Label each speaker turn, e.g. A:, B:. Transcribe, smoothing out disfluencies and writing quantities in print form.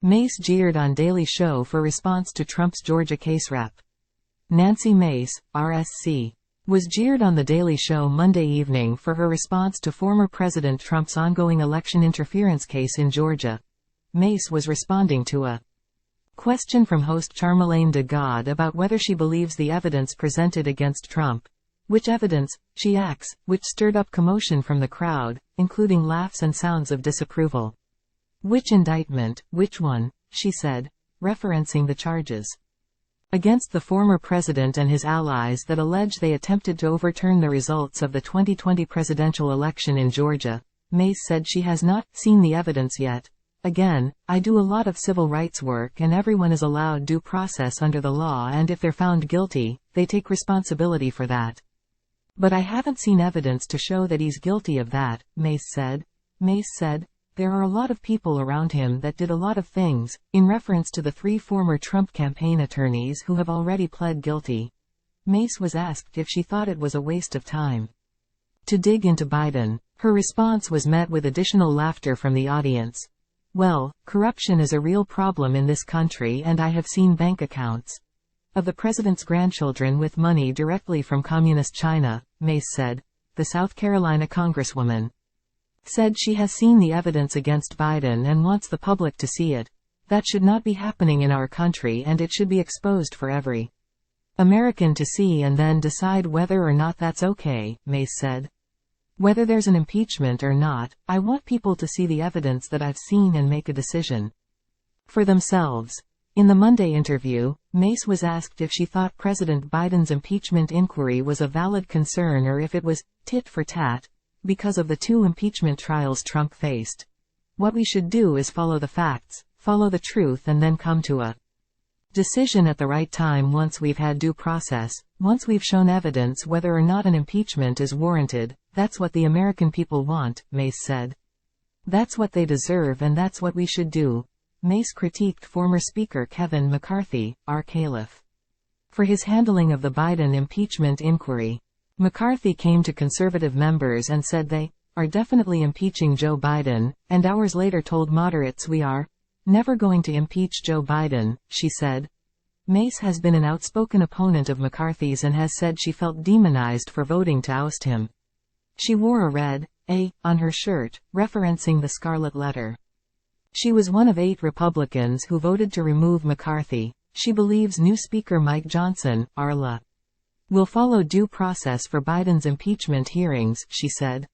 A: Mace jeered on Daily Show for response to Trump's Georgia case rep. Nancy Mace, R-S.C., was jeered on The Daily Show Monday evening for her response to former President Trump's ongoing election interference case in Georgia. Mace was responding to a question from host Charmalagne Tha God about whether she believes the evidence presented against Trump. Which evidence, she asks, which stirred up commotion from the crowd, including laughs and sounds of disapproval. Which indictment, which one, she said, referencing the charges against the former president and his allies that allege they attempted to overturn the results of the 2020 presidential election in Georgia. Mace said she has not seen the evidence yet. Again, I do a lot of civil rights work and everyone is allowed due process under the law, and if they're found guilty, they take responsibility for that. But I haven't seen evidence to show that he's guilty of that, Mace said. Mace said, there are a lot of people around him that did a lot of things, in reference to the 3 former Trump campaign attorneys who have already pled guilty. Mace was asked if she thought it was a waste of time to dig into Biden. Her response was met with additional laughter from the audience. Well, corruption is a real problem in this country, and I have seen bank accounts of the president's grandchildren with money directly from communist China, Mace said. The South Carolina congresswoman said she has seen the evidence against Biden and wants the public to see it. That should not be happening in our country, and it should be exposed for every American to see and then decide whether or not that's okay, Mace said. Whether there's an impeachment or not, I want people to see the evidence that I've seen and make a decision for themselves. In the Monday interview, Mace was asked if she thought President Biden's impeachment inquiry was a valid concern or if it was tit for tat because of the 2 impeachment trials Trump faced. What we should do is follow the facts, follow the truth, and then come to a decision at the right time once we've had due process, once we've shown evidence whether or not an impeachment is warranted. That's what the American people want, Mace said. That's what they deserve, and that's what we should do. Mace critiqued former Speaker Kevin McCarthy, R.S.C., for his handling of the Biden impeachment inquiry. McCarthy came to conservative members and said they are definitely impeaching Joe Biden, and hours later told moderates we are never going to impeach Joe Biden, she said. Mace has been an outspoken opponent of McCarthy's and has said she felt demonized for voting to oust him. She wore a red A on her shirt, referencing the Scarlet Letter. She was one of 8 Republicans who voted to remove McCarthy. She believes new Speaker Mike Johnson, R.S.C., will follow due process for Biden's impeachment hearings, she said.